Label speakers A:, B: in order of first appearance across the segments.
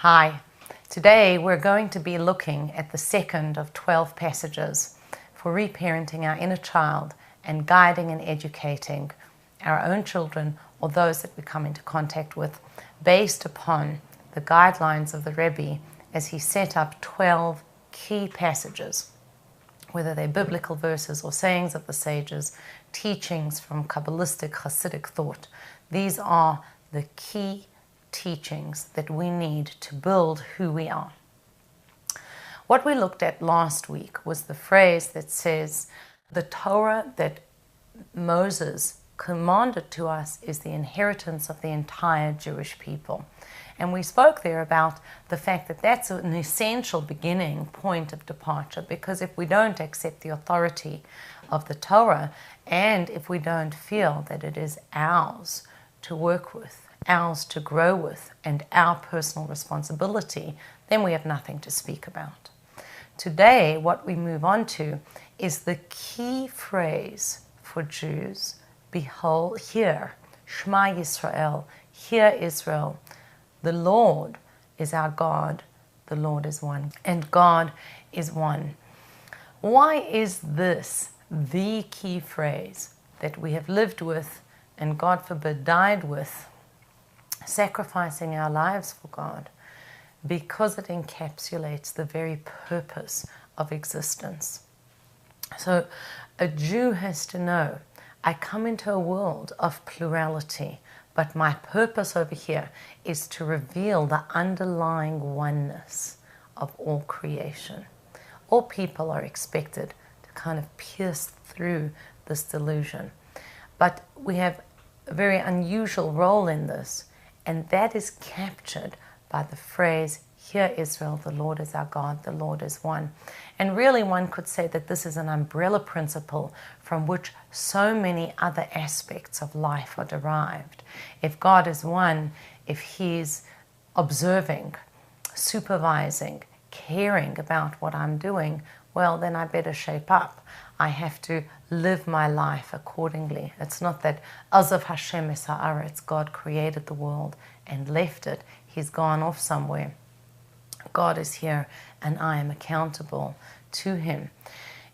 A: Hi, today we're going to be looking at the second of 12 passages for reparenting our inner child and guiding and educating our own children or those that we come into contact with based upon the guidelines of the Rebbe as he set up 12 key passages, whether they're biblical verses or sayings of the sages, teachings from Kabbalistic Hasidic thought. These are the key teachings that we need to build who we are. What we looked at last week was the phrase that says the Torah that Moses commanded to us is the inheritance of the entire Jewish people. And we spoke there about the fact that that's an essential beginning point of departure, because if we don't accept the authority of the Torah, and if we don't feel that it is ours to work with, ours to grow with, and our personal responsibility, then we have nothing to speak about. Today, what we move on to is the key phrase for Jews: behold, hear, Shema Yisrael, hear Israel, the Lord is our God, the Lord is one, and God is one. Why is this the key phrase that we have lived with and, God forbid, died with, sacrificing our lives for God? Because it encapsulates the very purpose of existence. So a Jew has to know, I come into a world of plurality, but my purpose over here is to reveal the underlying oneness of all creation. All people are expected to kind of pierce through this delusion. But we have a very unusual role in this, and that is captured by the phrase, hear Israel, the Lord is our God, the Lord is one. And really one could say that this is an umbrella principle from which so many other aspects of life are derived. If God is one, if He's observing, supervising, caring about what I'm doing, well, then I better shape up. I have to live my life accordingly. It's not that Azav Hashem es haaretz, God created the world and left it. He's gone off somewhere. God is here and I am accountable to Him.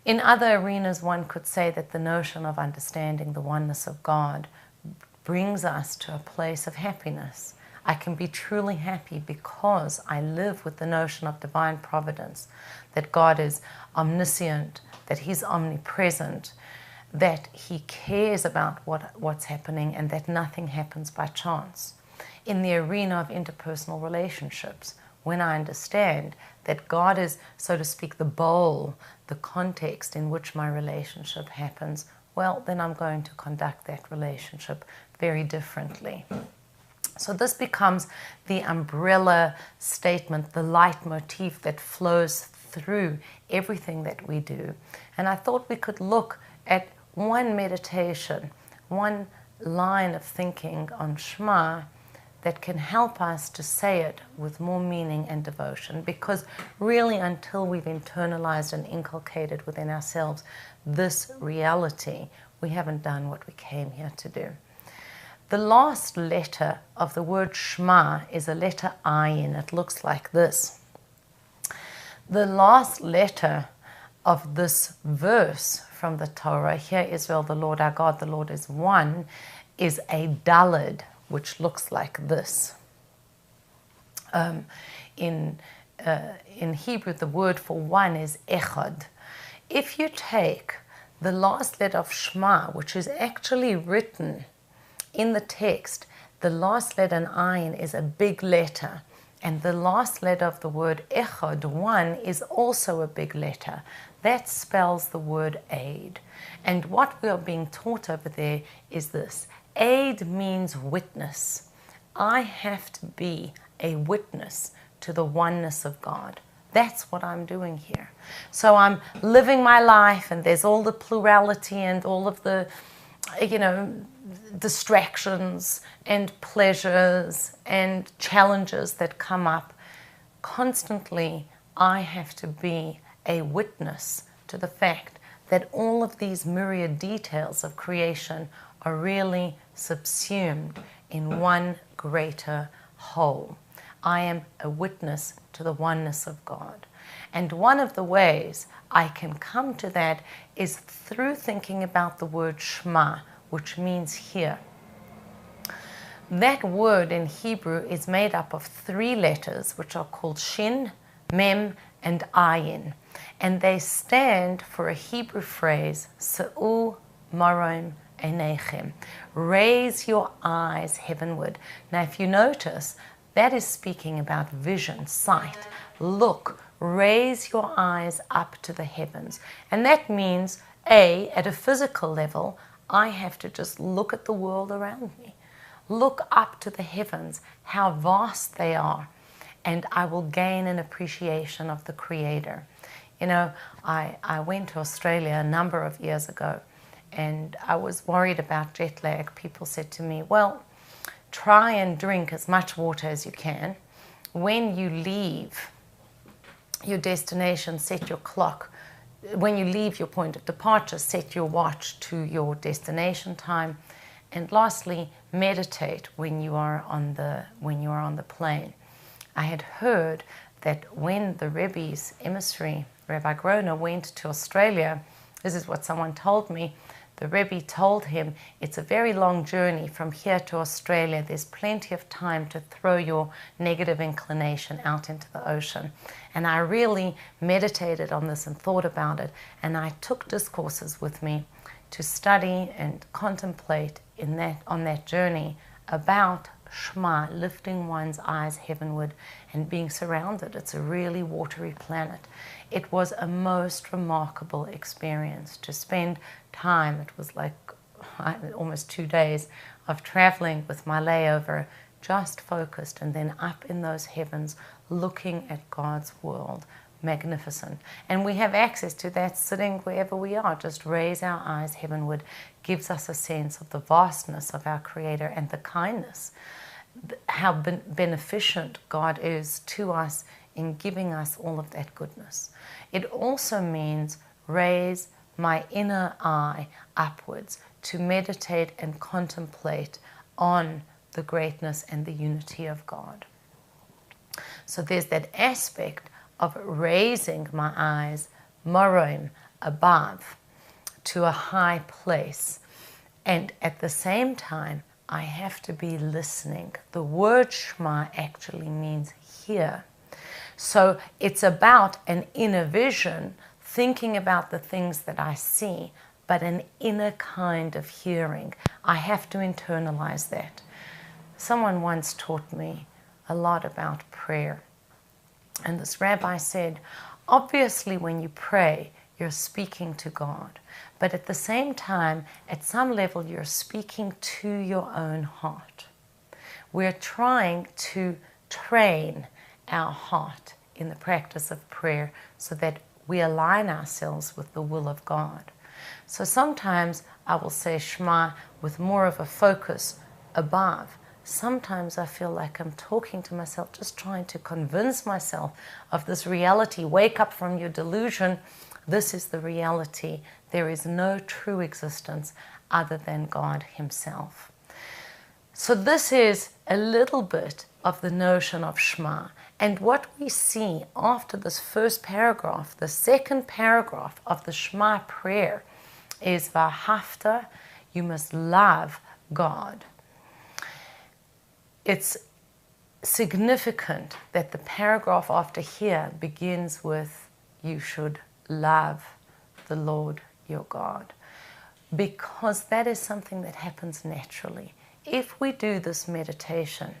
A: In other arenas, one could say that the notion of understanding the oneness of God brings us to a place of happiness. I can be truly happy because I live with the notion of divine providence, that God is omniscient, that He's omnipresent, that He cares about what's happening, and that nothing happens by chance. In the arena of interpersonal relationships, when I understand that God is, so to speak, the bowl, the context in which my relationship happens, well, then I'm going to conduct that relationship very differently. So this becomes the umbrella statement, the leitmotif that flows through everything that we do. And I thought we could look at one meditation, one line of thinking on Shema that can help us to say it with more meaning and devotion, because really until we've internalized and inculcated within ourselves this reality, we haven't done what we came here to do. The last letter of the word Shema is a letter Ayin. It looks like this. The last letter of this verse from the Torah, hear Israel, the Lord our God, the Lord is one, is a Daled, which looks like this. In Hebrew, the word for one is Echad. If you take the last letter of Shema, which is actually written in the text, the last letter in Ayin is a big letter, and the last letter of the word Echad, one, is also a big letter. That spells the word aid. And what we are being taught over there is this. Aid means witness. I have to be a witness to the oneness of God. That's what I'm doing here. So I'm living my life, and there's all the plurality and all of the, distractions and pleasures and challenges that come up. Constantly, I have to be a witness to the fact that all of these myriad details of creation are really subsumed in one greater whole. I am a witness to the oneness of God. And one of the ways I can come to that is through thinking about the word Shema, which means hear. That word in Hebrew is made up of 3 letters, which are called Shin, Mem, and Ayin. And they stand for a Hebrew phrase, Sa'u Marom Einechem. Raise your eyes heavenward. Now, if you notice, that is speaking about vision, sight. Look, raise your eyes up to the heavens. And that means, at a physical level, I have to just look at the world around me. Look up to the heavens, how vast they are, and I will gain an appreciation of the Creator. You know, I went to Australia a number of years ago, and I was worried about jet lag. People said to me, well, try and drink as much water as you can. When you leave your destination, set your clock. When you leave your point of departure, set your watch to your destination time. And lastly, meditate when you are on the plane. I had heard that when the Rebbe's emissary, Rabbi Groner, went to Australia, this is what someone told me, the Rebbe told him, it's a very long journey from here to Australia. There's plenty of time to throw your negative inclination out into the ocean. And I really meditated on this and thought about it. And I took discourses with me to study and contemplate on that journey about Shema, lifting one's eyes heavenward and being surrounded. It's a really watery planet. It was a most remarkable experience to spend time. It was like almost 2 days of traveling with my layover, just focused and then up in those heavens looking at God's world. Magnificent. And we have access to that sitting wherever we are. Just raise our eyes heavenward. Gives us a sense of the vastness of our Creator and the kindness, how beneficent God is to us in giving us all of that goodness. It also means raise my inner eye upwards to meditate and contemplate on the greatness and the unity of God. So there's that aspect of raising my eyes, marom, above, to a high place. And at the same time, I have to be listening. The word Shema actually means hear. So it's about an inner vision, thinking about the things that I see, but an inner kind of hearing. I have to internalize that. Someone once taught me a lot about prayer. And this rabbi said, obviously when you pray, you're speaking to God. But at the same time, at some level, you're speaking to your own heart. We're trying to train our heart in the practice of prayer so that we align ourselves with the will of God. So sometimes I will say Shema with more of a focus above. Sometimes I feel like I'm talking to myself, just trying to convince myself of this reality. Wake up from your delusion. This is the reality. There is no true existence other than God Himself. So this is a little bit of the notion of Shema. And what we see after this first paragraph, the second paragraph of the Shema prayer is V'ahavta, you must love God. It's significant that the paragraph after here begins with, you should love the Lord your God, because that is something that happens naturally. If we do this meditation,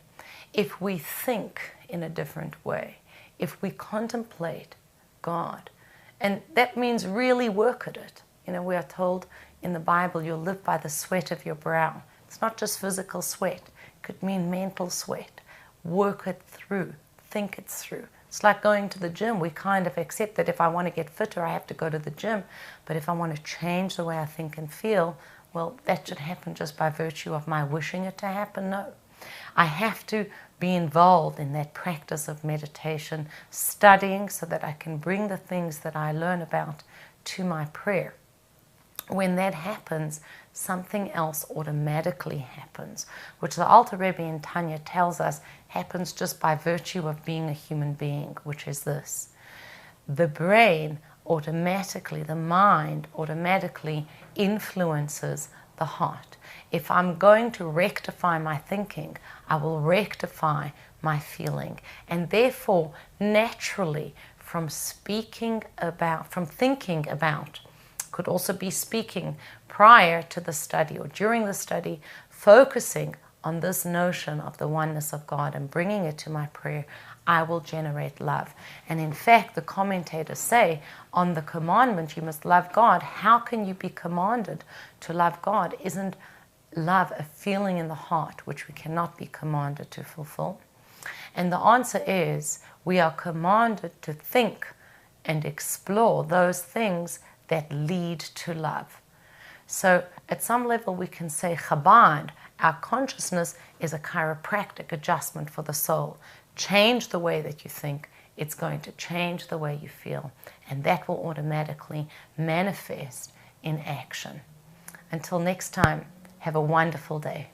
A: if we think in a different way, if we contemplate God, and that means really work at it. You know, we are told in the Bible, you'll live by the sweat of your brow. It's not just physical sweat. It could mean mental sweat. Work it through. Think it through. It's like going to the gym. We kind of accept that if I want to get fitter, I have to go to the gym. But if I want to change the way I think and feel, well, that should happen just by virtue of my wishing it to happen. No. I have to be involved in that practice of meditation, studying so that I can bring the things that I learn about to my prayer. when that happens, something else automatically happens, which the Alter Rebbe in Tanya tells us happens just by virtue of being a human being, which is this. The brain automatically, the mind automatically influences the heart. If I'm going to rectify my thinking, I will rectify my feeling. And therefore, naturally, from thinking about, could also be speaking prior to the study or during the study, focusing on this notion of the oneness of God and bringing it to my prayer, I will generate love. And in fact, the commentators say on the commandment, you must love God. How can you be commanded to love God? Isn't love a feeling in the heart which we cannot be commanded to fulfill? And the answer is, we are commanded to think and explore those things that lead to love. So at some level we can say Chabad, our consciousness is a chiropractic adjustment for the soul. Change the way that you think, it's going to change the way you feel, and that will automatically manifest in action. Until next time, have a wonderful day.